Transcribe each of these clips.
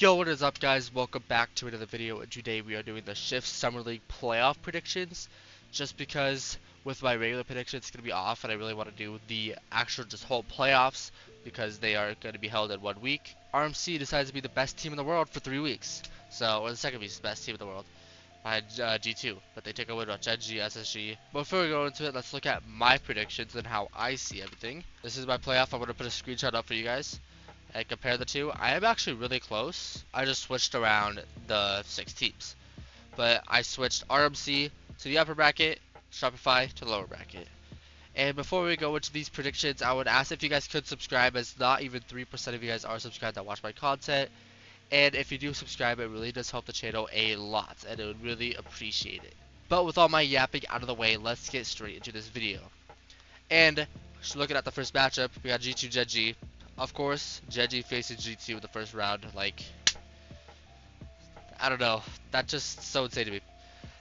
Yo, what is up, guys? Welcome back to another video, and today we are doing the Shift Summer League playoff predictions. Just because with my regular predictions it's going to be off, and I really want to do the actual just whole playoffs because they are going to be held in 1 week. RMC decides to be the best team in the world for 3 weeks, or the second best team in the world behind G2, but they take a win on Gen G, SSG. Before we go into it, let's look at my predictions and how I see everything. This is my playoff. I'm going to put a screenshot up for you guys and compare the two. I am actually really close. I just switched around the 6 teams. But I switched RMC to the upper bracket, Shopify to the lower bracket. And before we go into these predictions, I would ask if you guys could subscribe, as not even 3% of you guys are subscribed that watch my content. And if you do subscribe, it really does help the channel a lot, and I would really appreciate it. But with all my yapping out of the way, let's get straight into this video. And looking at the first matchup, we got G2 Gen G. Of course, Gen G faces G2 in the first round. Like, I don't know. That's just so insane to me.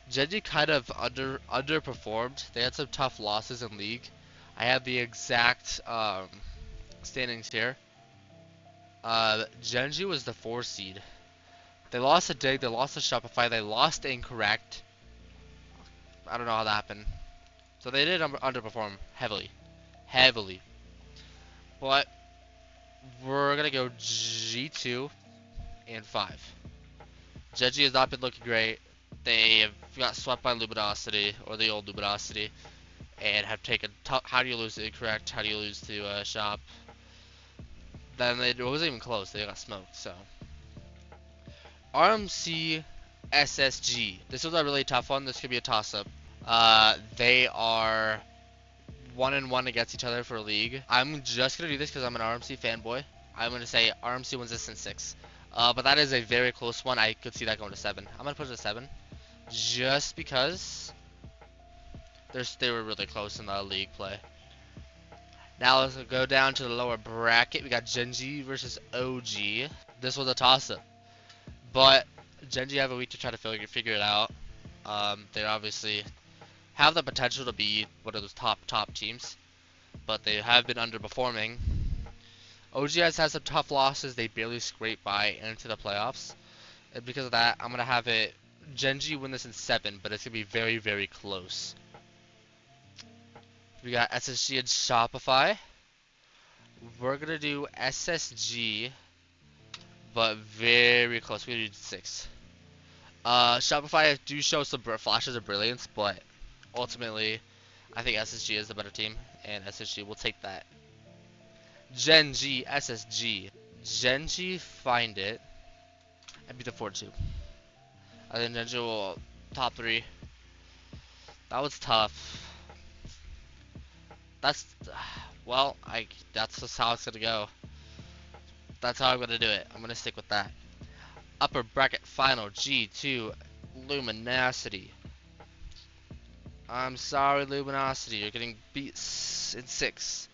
Gen G kind of underperformed. They had some tough losses in League. I have the exact standings here. Gen G was the 4 seed. They lost to Dig, they lost to Shopify, they lost to Incorrect. I don't know how that happened. So they did underperform heavily. Heavily. But we're going to go G2 and 5. Gen G has not been looking great. They have got swept by Luminosity, or the old Luminosity, and have taken. How do you lose to Incorrect? How do you lose to Shop? Then it wasn't even close. They got smoked. So RMC SSG. This was a really tough one. This could be a toss-up. They are 1-1 against each other for League. I'm just gonna do this because I'm an RMC fanboy. I'm gonna say RMC wins this in 6. But that is a very close one. I could see that going to 7. I'm gonna put it to 7, just because they were really close in the League play. Now let's go down to the lower bracket. We got Gen G versus OG. This was a toss-up, but Gen G have a week to try to figure it out. They obviously have the potential to be one of those top teams, but they have been underperforming. OG has had some tough losses. They barely scraped by into the playoffs, and because of that, I'm gonna have it Gen G win this in 7, but it's gonna be very, very close. We got SSG and Shopify. We're gonna do SSG, but very close. We're gonna do 6. Shopify do show some flashes of brilliance, but ultimately, I think SSG is the better team, and SSG will take that. Gen G, SSG. Gen G find it and beat the 4-2. I think Gen G will top 3. That was tough. That's just how it's gonna go. That's how I'm gonna do it. I'm gonna stick with that. Upper bracket final G2 Luminosity. I'm sorry, Luminosity. You're getting beat in 6.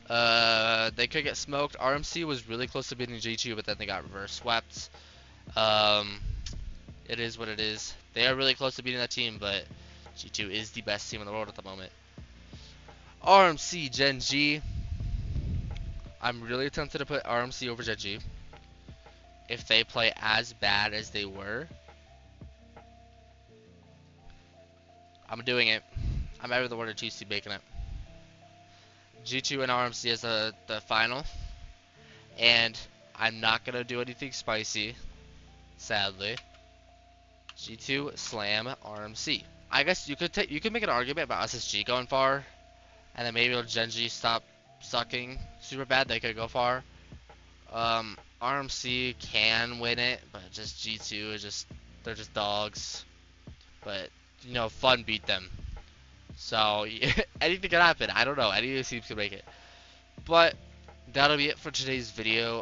They could get smoked. RMC was really close to beating G2, but then they got reverse swept. It is what it is. They are really close to beating that team, but G2 is the best team in the world at the moment. RMC Gen G. I'm really tempted to put RMC over Gen G if they play as bad as they were. I'm doing it. I'm out of the word GC making it. G2 and RMC as the final, and I'm not gonna do anything spicy, sadly. G2 slam RMC. I guess you could make an argument about SSG going far, and then maybe Gen G stop sucking super bad. They could go far. RMC can win it, but just G2 is they're just dogs. But Fun beat them. So anything can happen. I don't know. Any of these teams can make it. But that'll be it for today's video.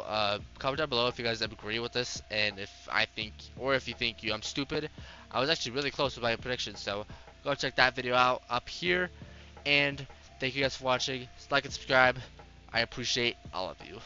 Comment down below if you guys agree with this, and if you think I'm stupid. I was actually really close with my predictions, so go check that video out up here. And thank you guys for watching. Like and subscribe. I appreciate all of you.